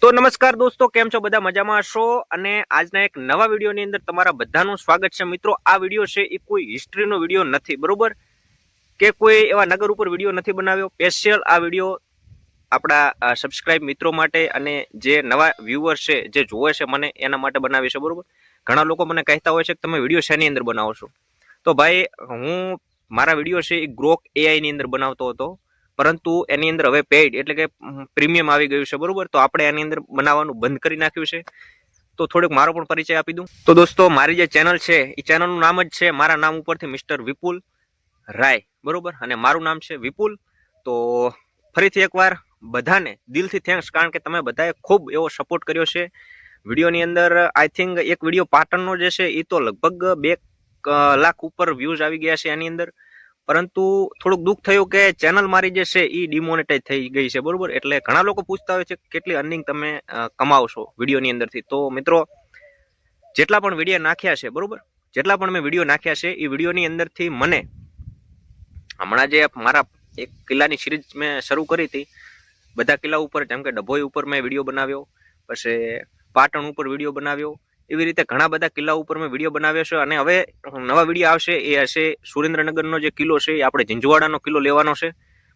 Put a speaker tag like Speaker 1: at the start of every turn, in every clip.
Speaker 1: તો નમસ્કાર દોસ્તો, કેમ છો બધા? મજામાં હશો? અને આજના એક નવા વિડીયોની અંદર તમારા બધાનું સ્વાગત છે. મિત્રો, આ વિડીયો છે એ કોઈ હિસ્ટ્રીનો વિડીયો નથી, બરોબર? કે કોઈ એવા નગર ઉપર વિડીયો નથી બનાવ્યો. સ્પેશિયલ આ વિડીયો આપણા સબસ્ક્રાઇબ મિત્રો માટે અને જે નવા વ્યુઅર છે, જે જોવે છે મને, એના માટે બનાવી છે, બરોબર? ઘણા લોકો મને કહેતા હોય છે કે તમે વિડીયો શેની અંદર બનાવો છો? તો ભાઈ, હું મારા વિડીયો છે એ ગ્રોક એઆઈ ની અંદર બનાવતો હતો, પરંતુ એની અંદર હવે પેઇડ એટલે કે પ્રીમિયમ આવી ગયું છે, બરોબર? તો આપણે એની અંદર બનાવવાનું બંધ કરી નાખ્યું છે. તો થોડોક મારો પણ પરિચય આપી દઉં. તો દોસ્તો, મારી જે ચેનલ છે એ ચેનલનું નામ જ છે મારા નામ ઉપરથી મિસ્ટર વિપુલ રાય, બરોબર? અને મારું નામ છે વિપુલ. તો ફરીથી એકવાર બધાને દિલથી થેન્ક્સ, કારણ કે તમે બધાએ ખૂબ એવો સપોર્ટ કર્યો છે વિડીયોની અંદર. આઈ થિંક એક વિડીયો પાટણનો જે છે એ તો લગભગ 2 લાખ ઉપર વ્યૂઝ આવી ગયા છે એની અંદર. પરંતુ થોડુંક દુઃખ થયું કે ચેનલ મારી જે છે એ ડિમોનેટાઇઝ થઈ ગઈ છે, બરોબર? એટલે ઘણા લોકો પૂછતા હોય છે કેટલી અર્નિંગ તમે કમાવશો વિડીયોની અંદરથી. તો મિત્રો, જેટલા પણ વિડીયો નાખ્યા છે, બરોબર, જેટલા પણ મેં વિડીયો નાખ્યા છે એ વિડીયોની અંદરથી મને હમણાં જે મારા એક કિલ્લાની સિરીઝ મેં શરૂ કરી હતી, બધા કિલ્લા ઉપર, જેમ કે ડભોઈ ઉપર મેં વિડીયો બનાવ્યો, પછી પાટણ ઉપર વિડીયો બનાવ્યો, એવી રીતે ઘણા બધા કિલ્લા ઉપર મેં વિડીયો બનાવ્યો છે. અને હવે નવા વિડીયો આવશે એ હશે સુરેન્દ્રનગરનો જે કિલ્લો છે એ આપણે ઝીંઝવાડાનો કિલ્લો લેવાનો છે.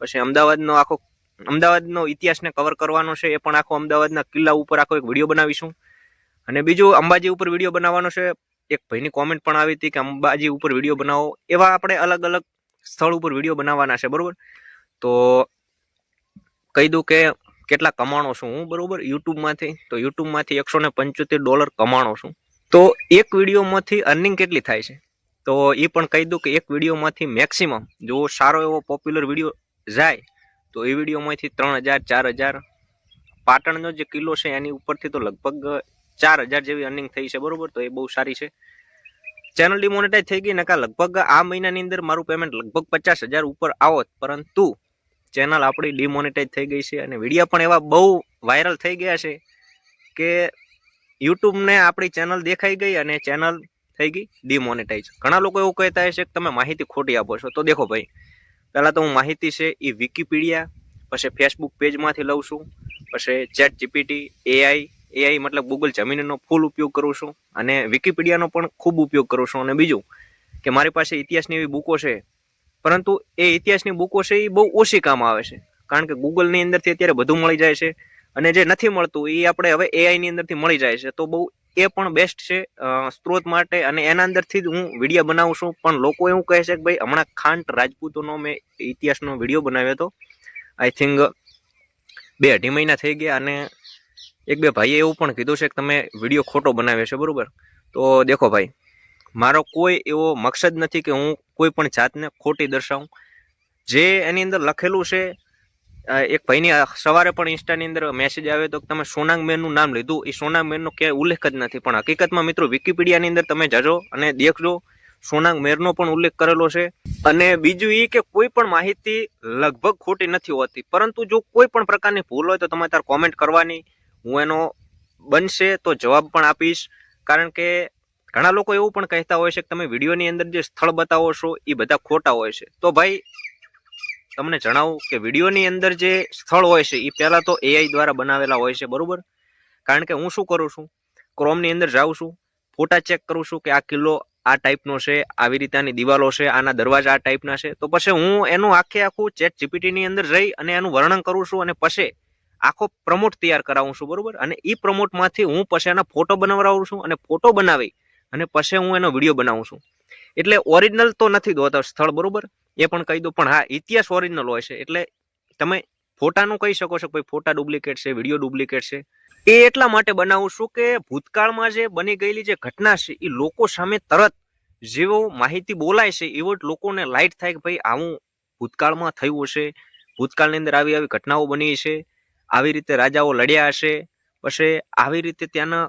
Speaker 1: પછી અમદાવાદનો ઇતિહાસને કવર કરવાનો છે, એ પણ આખો અમદાવાદના કિલ્લા ઉપર આખો એક વિડીયો બનાવીશું. અને બીજું અંબાજી ઉપર વિડીયો બનાવવાનો છે. એક ભાઈની કોમેન્ટ પણ આવી હતી કે અંબાજી ઉપર વિડીયો બનાવો. એવા આપણે અલગ અલગ સ્થળ ઉપર વિડીયો બનાવવાના છે, બરોબર? તો કહી દઉં કે કેટલા કમાણો છું હું, બરોબર, યુટ્યુબમાંથી. તો યુટ્યુબમાંથી $175 કમાણો છું. તો એક વિડીયોમાંથી અર્નિંગ કેટલી થાય છે તો એ પણ કહી દઉં કે એક વિડીયોમાંથી મેક્સિમમ જો સારો એવો પોપ્યુલર વિડીયો જાય તો એ વિડીયોમાંથી 3000-4000, પાટણનો જે કિલ્લો છે એની ઉપરથી તો લગભગ 4000 જેવી અર્નિંગ થઈ છે, બરોબર? તો એ બહુ સારી છે. ચેનલ ડિમોનેટાઇઝ થઈ ગઈ ને કા લગભગ આ મહિનાની અંદર મારું પેમેન્ટ લગભગ 50,000 ઉપર આવત, પરંતુ ચેનલ આપણી ડિમોનેટાઇઝ થઈ ગઈ છે. અને વિડીયો પણ એવા બહુ વાયરલ થઈ ગયા છે કે યુટ્યુબને આપણી ચેનલ દેખાઈ ગઈ અને ચેનલ થઈ ગઈ ડિમોનેટાઇઝ. ઘણા લોકો એવું કહેતા હશે કે તમે માહિતી ખોટી આપો છો. તો દેખો ભાઈ, પહેલાં તો હું માહિતી છે એ વિકીપીડિયા, પછી ફેસબુક પેજમાંથી લઉં છું, પછી ચેટ જીપીટી, એઆઈ મતલબ ગૂગલ જમીનનો ફૂલ ઉપયોગ કરું છું, અને વિકીપીડિયાનો પણ ખૂબ ઉપયોગ કરું છું. અને બીજું કે મારી પાસે ઇતિહાસની એવી બુકો છે, પરંતુ એ ઇતિહાસની બુકો છે એ બહુ ઓછી કામ આવે છે, કારણ કે ગૂગલની અંદરથી અત્યારે બધું મળી જાય છે. અને જે નથી મળતું એ આપણે હવે એઆઈની અંદરથી મળી જાય છે. તો બહુ એ પણ બેસ્ટ છે સ્ત્રોત માટે, અને એના અંદરથી જ હું વિડીયો બનાવું છું. પણ લોકો એવું કહે છે કે ભાઈ, હમણાં ખાંટ રાજપૂતોનો મેં ઇતિહાસનો વિડીયો બનાવ્યો હતો, આઈ થિંક 2-2.5 મહિના થઈ ગયા, અને એક બે ભાઈએ એવું પણ કીધું છે કે તમે વિડીયો ખોટો બનાવ્યો છે, બરોબર? તો દેખો ભાઈ, મારો કોઈ એવો મકસદ નથી કે હું કોઈ પણ જાતને ખોટી દર્શાવું. જે એની અંદર લખેલું છે, એક ભાઈની સવારે પણ ઇન્સ્ટાની અંદર મેસેજ આવ્યો હતો કે તમે સોનાંગ મેરનું નામ લીધું, એ સોનાંગ મેરનો ક્યાંય ઉલ્લેખ જ નથી. પણ હકીકતમાં મિત્રો વિકીપીડિયાની અંદર તમે જજો અને દેખજો, સોનાંગ મેરનો પણ ઉલ્લેખ કરેલો છે. અને બીજું એ કે કોઈ પણ માહિતી લગભગ ખોટી નથી હોતી, પરંતુ જો કોઈ પણ પ્રકારની ભૂલ હોય તો તમે તાર કોમેન્ટ કરવાની, હું એનો બનશે તો જવાબ પણ આપીશ. કારણ કે ઘણા લોકો એવું પણ કહેતા હોય છે કે તમે વિડીયોની અંદર જે સ્થળ બતાવો છો એ બધા ખોટા હોય છે. તો ભાઈ, તમને જણાવું કે વિડીયોની અંદર જે સ્થળ હોય છે એ પહેલાં તો એઆઈ દ્વારા બનાવેલા હોય છે, બરોબર? કારણ કે હું શું કરું છું, ક્રોમની અંદર જાઉં છું, ફોટા ચેક કરું છું કે આ કિલ્લો આ ટાઈપનો છે, આવી રીતે આની દિવાલો છે, આના દરવાજા આ ટાઈપના છે. તો પછી હું એનું આખું ચેટ જીપીટીની અંદર જઈ અને એનું વર્ણન કરું છું, અને પછી આખો પ્રમોટ તૈયાર કરાવું છું, બરોબર? અને એ પ્રમોટમાંથી હું પછી એના ફોટો બનાવડાવું છું, અને ફોટો બનાવી અને પછી હું એનો વિડીયો બનાવું છું. એટલે ઓરિજિનલ તો નથી દોતા સ્થળ, બરોબર? એ પણ કહી દો. પણ હા, ઇતિહાસ ઓરિજિનલ હોય છે. એટલે તમે ફોટાનું કહી શકો છો કે ભાઈ ફોટા ડુપ્લિકેટ છે, વિડીયો ડુપ્લિકેટ છે. એ એટલા માટે બનાવું છું કે ભૂતકાળમાં જે બની ગયેલી જે ઘટના છે એ લોકો સામે તરત જેવો માહિતી બોલાય છે એવો જ લોકોને લાઈટ થાય કે ભાઈ આવું ભૂતકાળમાં થયું હશે, ભૂતકાળની અંદર આવી આવી ઘટનાઓ બની છે, આવી રીતે રાજાઓ લડ્યા હશે, પછી આવી રીતે ત્યાંના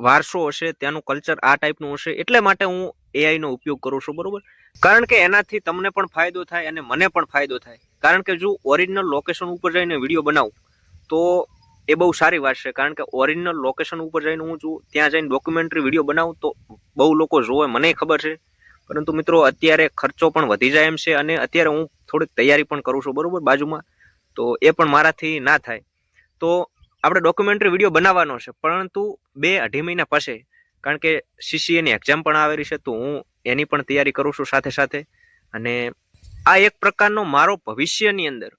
Speaker 1: વારસો હશે, ત્યાંનું કલ્ચર આ ટાઈપનું હશે. એટલે માટે હું એઆઈનો ઉપયોગ કરું છું, બરોબર? કારણ કે એનાથી તમને પણ ફાયદો થાય અને મને પણ ફાયદો થાય. કારણ કે જો ઓરિજિનલ લોકેશન ઉપર જઈને વિડીયો બનાવું તો એ બહુ સારી વાત છે. કારણ કે ઓરિજિનલ લોકેશન ઉપર જઈને હું ત્યાં જઈને ડોક્યુમેન્ટરી વિડીયો બનાવું તો બહુ લોકો જોવે, મને ખબર છે. પરંતુ મિત્રો, અત્યારે ખર્ચો પણ વધી જાય એમ છે, અને અત્યારે હું થોડીક તૈયારી પણ કરું છું, બરોબર, બાજુમાં. તો એ પણ મારાથી ના થાય. તો આપણે ડોક્યુમેન્ટરી વિડીયો બનાવવાનો છે, પરંતુ 2-2.5 મહિના પછી, કારણ કે CCAની એક્ઝામ પણ આવેલી છે, તો હું એની પણ તૈયારી કરું છું સાથે સાથે. અને આ એક પ્રકારનો મારો ભવિષ્યની અંદર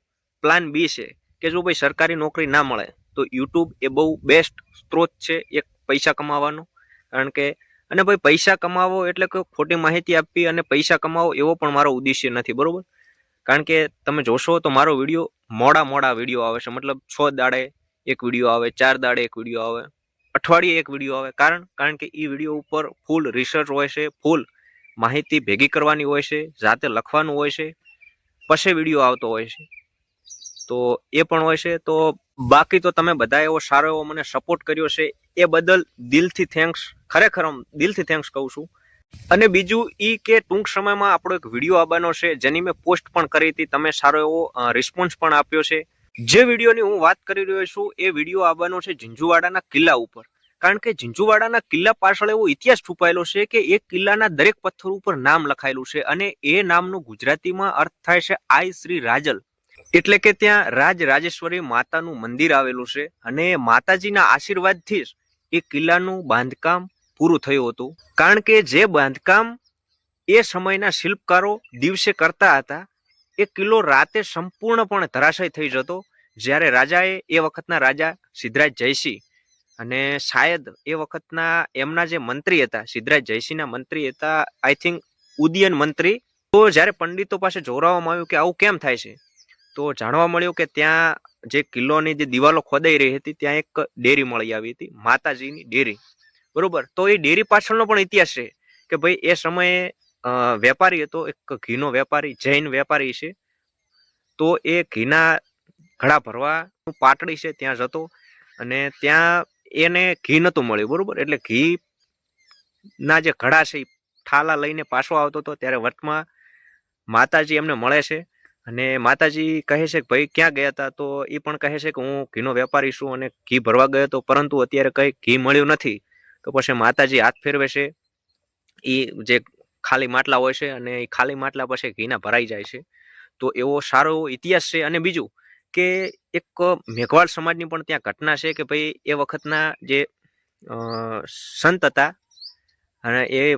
Speaker 1: પ્લાન બી છે કે જો ભાઈ સરકારી નોકરી ના મળે તો યુટ્યુબ એ બહુ બેસ્ટ સ્ત્રોત છે એક પૈસા કમાવાનો. કારણ કે અને ભાઈ પૈસા કમાવો એટલે કે ખોટી માહિતી આપવી અને પૈસા કમાવો એવો પણ મારો ઉદ્દેશ્ય નથી, બરોબર. કારણ કે તમે જોશો તો મારો વિડીયો મોડા વિડીયો આવે છે, મતલબ 6 દાડે એક વિડીયો આવે, 4 દાડે એક વિડીયો આવે, અઠવાડિયે એક વિડીયો આવે. કારણ કે એ વિડીયો ઉપર ફૂલ રિસર્ચ હોય છે, ફૂલ માહિતી ભેગી કરવાની હોય છે, જાતે લખવાનું હોય છે, પછી વિડીયો આવતો હોય છે. તો એ પણ હોય છે. તો બાકી તો તમે બધા એવો સારો એવો મને સપોર્ટ કર્યો છે, એ બદલ દિલથી થેન્ક્સ, ખરેખર દિલથી થેન્ક્સ કહું છું. અને બીજું ઈ કે ટૂંક સમયમાં આપણો એક વિડીયો આવવાનો છે, જેની મેં પોસ્ટ પણ કરી હતી, તમે સારો એવો રિસ્પોન્સ પણ આપ્યો છે. જે વિડીયોની હું વાત કરી રહ્યો છું એ વિડીયો આવવાનો છે ઝીંઝુવાડાના કિલ્લા ઉપર. કારણ કે ઝીંઝુવાડાના કિલ્લા પાછળ એવો ઇતિહાસ છુપાયેલો છે કે એ કિલ્લાના દરેક પથ્થર ઉપર નામ લખાયેલું છે, અને એ નામનું ગુજરાતીમાં અર્થ થાય છે આઈ શ્રી રાજલ. એટલે કે ત્યાં રાજરાજેશ્વરી માતાનું મંદિર આવેલું છે, અને માતાજીના આશીર્વાદથી જ એ કિલ્લાનું બાંધકામ પૂરું થયું હતું. કારણ કે જે બાંધકામ એ સમયના શિલ્પકારો દિવસે કરતા હતા, એ કિલ્લો રાતે સંપૂર્ણપણે ધરાશય થઈ જતો. જ્યારે રાજાએ, એ વખતના રાજા સિદ્ધરાજ જયસિંહ, અને શાયદ એ વખતના એમના જે મંત્રી હતા, સિદ્ધરાજ જયસિંહના મંત્રી હતા, આઈ થિંક ઉદયન મંત્રી. તો જ્યારે પંડિતો પાસે જોરાવવામાં આવ્યું કે આવું કેમ થાય છે, તો જાણવા મળ્યું કે ત્યાં જે કિલ્લોની જે દિવાલો ખોદાઈ રહી હતી, ત્યાં એક ડેરી મળી આવી હતી, માતાજીની ડેરી, બરોબર. તો એ ડેરી પાછળનો પણ ઇતિહાસ છે કે ભાઈ એ સમયે વેપારી હતો, એક ઘીનો વેપારી, જૈન વેપારી છે. તો એ ઘીના ઘડા ભરવા પાટડી છે ત્યાં જતો, અને ત્યાં એને ઘી નહોતું મળ્યું, બરોબર. એટલે ઘી ના જે ઘડા છે એ ઠાલા લઈને પાછો આવતો હતો. ત્યારે વટમાં માતાજી એમને મળે છે, અને માતાજી કહે છે કે ભાઈ ક્યાં ગયા હતા, તો એ પણ કહે છે કે હું ઘીનો વેપારી છું અને ઘી ભરવા ગયો હતો, પરંતુ અત્યારે કંઈ ઘી મળ્યું નથી. તો પછી માતાજી હાથ ફેરવે છે, એ જે ખાલી માટલા હોય છે, અને એ ખાલી માટલા પછી ઘીના ભરાઈ જાય છે. તો એવો સારો ઇતિહાસ છે. અને બીજું કે એક મેઘવાળ સમાજની પણ ત્યાં ઘટના છે કે ભાઈ એ વખતના જે સંત હતા, અને એ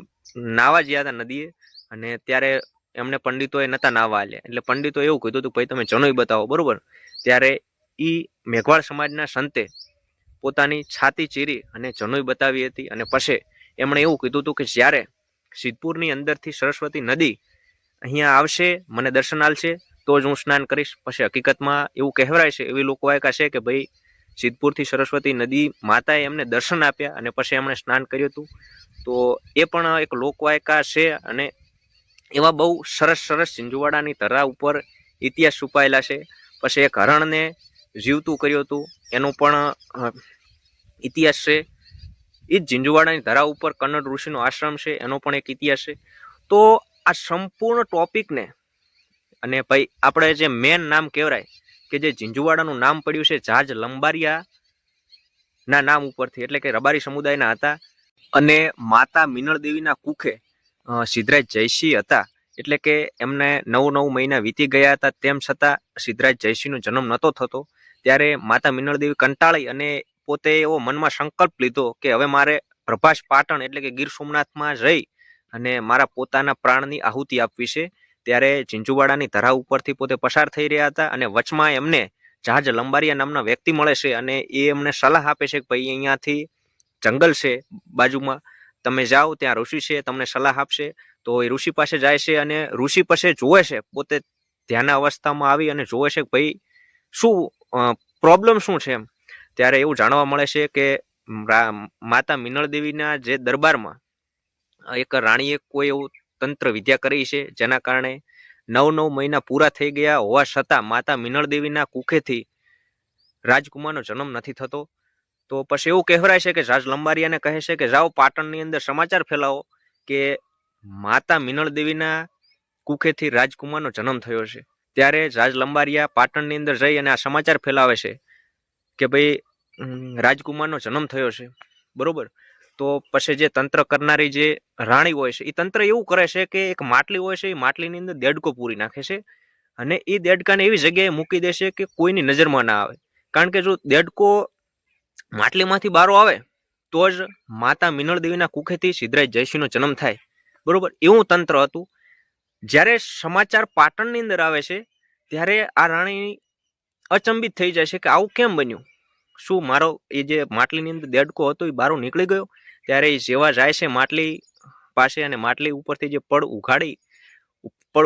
Speaker 1: નાવા ગયા હતા નદીએ, અને ત્યારે એમને પંડિતોએ નતા નાવા આલ્યા. એટલે પંડિતો એવું કીધું હતું ભાઈ તમે જનોઈ બતાવો, બરોબર. ત્યારે એ મેઘવાળ સમાજના સંતે પોતાની છાતી ચીરી અને જનોઈ બતાવી હતી. અને પછી એમણે એવું કીધું હતું કે જ્યારે સિદ્ધપુરની અંદરથી સરસ્વતી નદી અહીંયા આવશે, મને દર્શન આલશે, તો જ હું સ્નાન કરીશ. પછી હકીકતમાં એવું કહેવાય છે, એવી લોકવાયકા છે કે ભાઈ સિદ્ધપુરથી સરસ્વતી નદી માતાએ એમને દર્શન આપ્યા, અને પછી એમણે સ્નાન કર્યું હતું. તો એ પણ એક લોકવાયકા છે. અને એવા બહુ સરસ ઝીંઝુવાડાની ધરા ઉપર ઇતિહાસ છુપાયેલા છે. પછી એક હરણને જીવતું કર્યું હતું, એનો પણ ઇતિહાસ છે. એ જ ઝીંઝુવાડાની ધરા ઉપર કન્નડ ઋષિનો આશ્રમ છે, એનો પણ એક ઇતિહાસ છે. તો આ સંપૂર્ણ ટોપિકને, અને ભાઈ આપણે જે મેન નામ કહેવાય કે જે ઝીંઝુવાડાનું નામ પડ્યું છે જાજ લંબારિયા ના નામ ઉપરથી, એટલે કે રબારી સમુદાયના હતા. અને માતા મિનળ દેવીના કુખે સિદ્ધરાજ જયસિંહ હતા. એટલે કે એમને 9 મહિના વીતી ગયા હતા, તેમ છતાં સિદ્ધરાજ જયસિંહનો જન્મ નહોતો થતો. ત્યારે માતા મિનળ દેવી કંટાળી અને પોતે એવો મનમાં સંકલ્પ લીધો કે હવે મારે પ્રભાસ પાટણ એટલે કે ગીર સોમનાથમાં જઈ અને મારા પોતાના પ્રાણની આહુતિ આપવી છે. ત્યારે ઝીંઝુવાડાની ધરા ઉપરથી પોતે પસાર થઈ રહ્યા હતા, અને વચમાં એમને જહાજ લંબારિયા નામના વ્યક્તિ મળે છે, અને એ એમને સલાહ આપે છે કે ભાઈ અહીંયાથી જંગલ છે બાજુમાં, તમે જાઓ, ત્યાં ઋષિ છે, તમને સલાહ આપશે. તો એ ઋષિ પાસે જાય છે, અને ઋષિ પાસે જોવે છે, પોતે ધ્યાન અવસ્થામાં આવી અને જોવે છે કે ભાઈ શું પ્રોબ્લેમ શું છે એમ. ત્યારે એવું જાણવા મળે છે કે માતા મિનળ દેવીના જે દરબારમાં એક રાણીએ કોઈ એવું તંત્ર વિદ્યા કરી છે, જેના કારણે 9 મહિના પૂરા થઈ ગયા હોવા છતાં માતા મિનળ દેવીના કુખેથી રાજકુમારનો જન્મ નથી થતો. તો પછી એવું કહેવાય છે કે રાજ લંબારિયાને કહે છે કે જાઓ પાટણની અંદર સમાચાર ફેલાવો કે માતા મિનળ દેવીના કુખેથી રાજકુમારનો જન્મ થયો છે. ત્યારે રાજ લંબારિયા પાટણની અંદર જઈ અને આ સમાચાર ફેલાવે છે કે ભાઈ રાજકુમારનો જન્મ થયો છે, બરોબર. તો પછી જે તંત્ર કરનારી જે રાણી હોય છે, એ તંત્ર એવું કરે છે કે એક માટલી હોય છે, એ માટલીની અંદર દેડકો પૂરી નાખે છે, અને એ દેડકાને એવી જગ્યાએ મૂકી દેશે કે કોઈની નજરમાં ના આવે. કારણ કે જો દેડકો માટલીમાંથી બારો આવે તો જ માતા મિનળ દેવીના કુખેથી સિદ્ધરાજ જયસિંહનો જન્મ થાય, બરોબર. એવું તંત્ર હતું. જ્યારે સમાચાર પાટણની અંદર આવે છે ત્યારે આ રાણી અચંબિત થઈ જાય છે કે આવું કેમ બન્યું, શું મારો એ જે માટલીની અંદર દેડકો હતો એ બારો નીકળી ગયો. ત્યારે એ જેવા જાય છે માટલી પાસે અને માટલી ઉપરથી જે પડ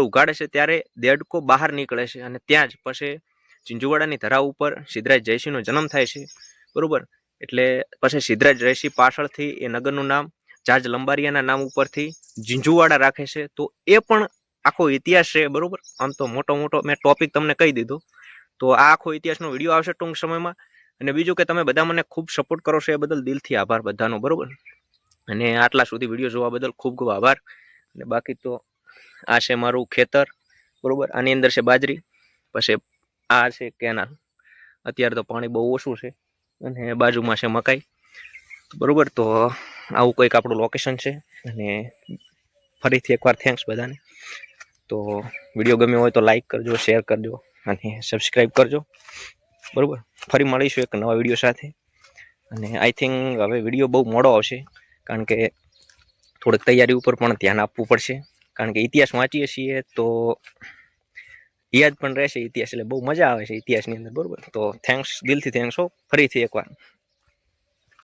Speaker 1: ઉઘાડે છે ત્યારે દેડકો બહાર નીકળે છે અને ત્યાં જ પછી ઝીંઝુવાડાની ધરા ઉપર સિદ્ધરાજ જયસિંહનો જન્મ થાય છે, બરોબર. એટલે પછી સિદ્ધરાજ જયસિંહ પાછળથી એ નગરનું નામ જાજ લંબારિયાના નામ ઉપરથી ઝીંઝુવાડા રાખે છે. તો એ પણ આખો ઇતિહાસ છે, બરોબર. આમ તો મોટો મેં ટોપિક તમને કહી દીધો. તો આ આખો ઇતિહાસનો વિડીયો આવશે ટૂંક સમયમાં. અને બીજું કે તમે બધા મને ખૂબ સપોર્ટ કરો છો એ બદલ દિલથી આભાર બધાનો, બરોબર. અને આટલા સુધી વિડીયો જોવા બદલ ખૂબ ખૂબ આભાર. અને બાકી તો આ છે મારું ખેતર, બરોબર. આની અંદર છે બાજરી, પછી આ છે કેનાલ. અત્યારે તો પાણી બહુ ઓછું છે અને બાજુમાં છે મકાઈ, બરોબર. તો આવું કંઈક આપણું લોકેશન છે. અને ફરીથી એકવાર થેન્ક્સ બધાને. તો વિડીયો ગમ્યો હોય તો લાઈક કરજો, શેર કરજો અને સબસ્ક્રાઈબ કરજો, બરોબર. ફરી મળીશું એક નવા વિડીયો સાથે. અને આઈ થિંક હવે વિડીયો બહુ મોડો આવશે કારણ કે થોડીક તૈયારી ઉપર પણ ધ્યાન આપવું પડશે, કારણ કે ઇતિહાસ વાંચીએ છીએ તો યાદ પણ રહેશે ઇતિહાસ, એટલે બહુ મજા આવે છે ઇતિહાસની અંદર, બરોબર. તો થેન્ક્સ, દિલથી થેન્ક્સ હો ફરીથી એકવાર.